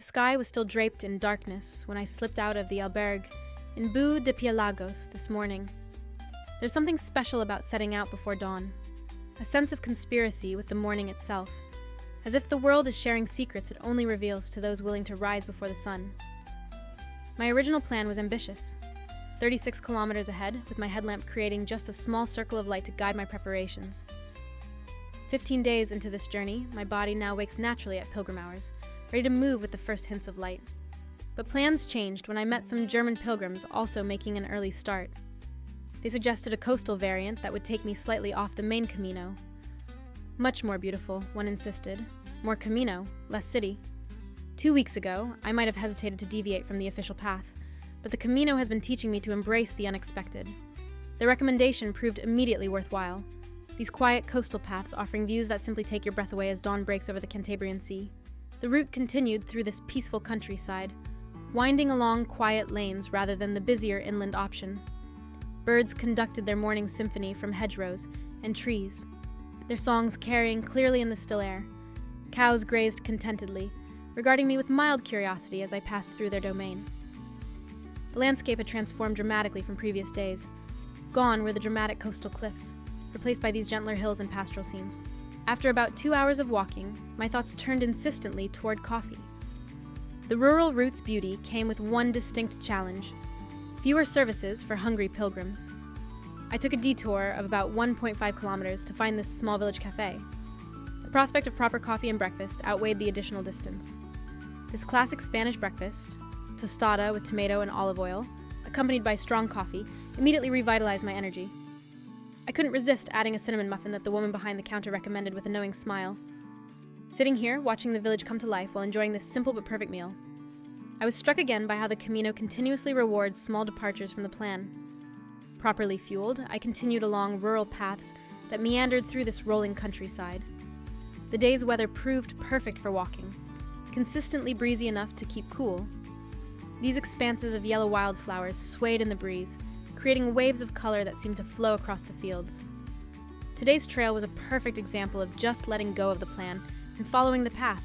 The sky was still draped in darkness when I slipped out of the albergue in Boo de Piélagos this morning. There's something special about setting out before dawn, a sense of conspiracy with the morning itself, as if the world is sharing secrets it only reveals to those willing to rise before the sun. My original plan was ambitious, 36 kilometers ahead, with my headlamp creating just a small circle of light to guide my preparations. 15 days into this journey, my body now wakes naturally at pilgrim hours, ready to move with the first hints of light. But plans changed when I met some German pilgrims also making an early start. They suggested a coastal variant that would take me slightly off the main Camino. Much more beautiful, one insisted. More Camino, less city. 2 weeks ago, I might have hesitated to deviate from the official path, but the Camino has been teaching me to embrace the unexpected. The recommendation proved immediately worthwhile. These quiet coastal paths offering views that simply take your breath away as dawn breaks over the Cantabrian Sea. The route continued through this peaceful countryside, winding along quiet lanes rather than the busier inland option. Birds conducted their morning symphony from hedgerows and trees, their songs carrying clearly in the still air. Cows grazed contentedly, regarding me with mild curiosity as I passed through their domain. The landscape had transformed dramatically from previous days. Gone were the dramatic coastal cliffs, replaced by these gentler hills and pastoral scenes. After about 2 hours of walking, my thoughts turned insistently toward coffee. The rural route's beauty came with one distinct challenge: fewer services for hungry pilgrims. I took a detour of about 1.5 kilometers to find this small village cafe. The prospect of proper coffee and breakfast outweighed the additional distance. This classic Spanish breakfast, tostada with tomato and olive oil, accompanied by strong coffee, immediately revitalized my energy. I couldn't resist adding a cinnamon muffin that the woman behind the counter recommended with a knowing smile. Sitting here, watching the village come to life while enjoying this simple but perfect meal, I was struck again by how the Camino continuously rewards small departures from the plan. Properly fueled, I continued along rural paths that meandered through this rolling countryside. The day's weather proved perfect for walking, consistently breezy enough to keep cool. These expanses of yellow wildflowers swayed in the breeze, creating waves of color that seemed to flow across the fields. Today's trail was a perfect example of just letting go of the plan and following the path,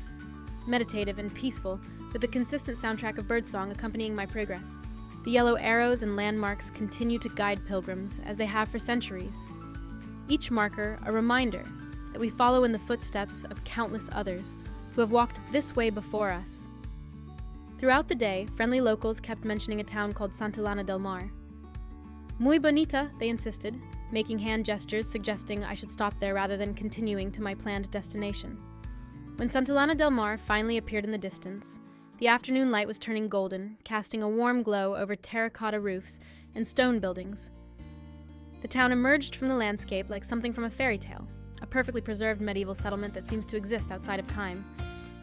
meditative and peaceful, with the consistent soundtrack of birdsong accompanying my progress. The yellow arrows and landmarks continue to guide pilgrims as they have for centuries. Each marker a reminder that we follow in the footsteps of countless others who have walked this way before us. Throughout the day, friendly locals kept mentioning a town called Santillana del Mar. Muy bonita, they insisted, making hand gestures suggesting I should stop there rather than continuing to my planned destination. When Santillana del Mar finally appeared in the distance, the afternoon light was turning golden, casting a warm glow over terracotta roofs and stone buildings. The town emerged from the landscape like something from a fairy tale, a perfectly preserved medieval settlement that seems to exist outside of time.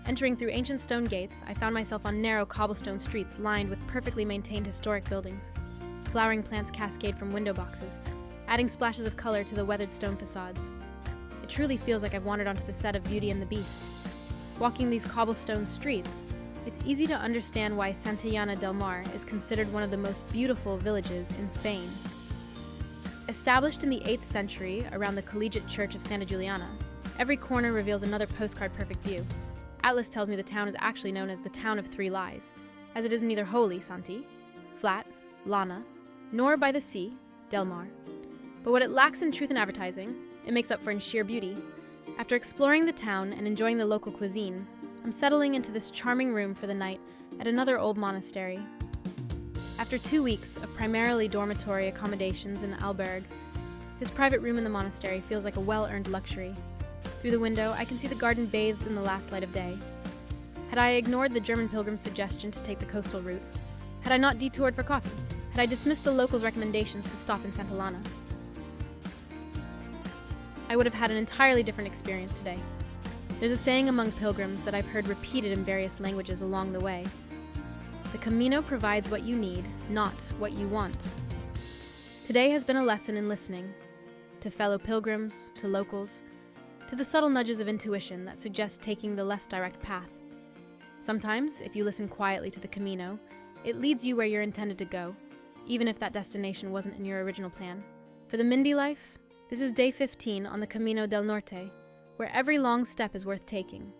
Entering through ancient stone gates, I found myself on narrow cobblestone streets lined with perfectly maintained historic buildings. Flowering plants cascade from window boxes, adding splashes of color to the weathered stone facades. It truly feels like I've wandered onto the set of Beauty and the Beast. Walking these cobblestone streets, it's easy to understand why Santillana del Mar is considered one of the most beautiful villages in Spain. Established in the 8th century around the collegiate church of Santa Juliana, every corner reveals another postcard-perfect view. Atlas tells me the town is actually known as the Town of Three Lies, as it is neither holy, Santi, flat, Lana, nor by the sea, Del Mar. But what it lacks in truth and advertising, it makes up for in sheer beauty. After exploring the town and enjoying the local cuisine, I'm settling into this charming room for the night at another old monastery. After 2 weeks of primarily dormitory accommodations in the albergue, this private room in the monastery feels like a well-earned luxury. Through the window, I can see the garden bathed in the last light of day. Had I ignored the German pilgrim's suggestion to take the coastal route? Had I not detoured for coffee? Had I dismissed the locals' recommendations to stop in Santillana? I would have had an entirely different experience today. There's a saying among pilgrims that I've heard repeated in various languages along the way. The Camino provides what you need, not what you want. Today has been a lesson in listening, to fellow pilgrims, to locals, to the subtle nudges of intuition that suggest taking the less direct path. Sometimes, if you listen quietly to the Camino, it leads you where you're intended to go, even if that destination wasn't in your original plan. For the Mindie Life, this is day 15 on the Camino del Norte, where every long step is worth taking.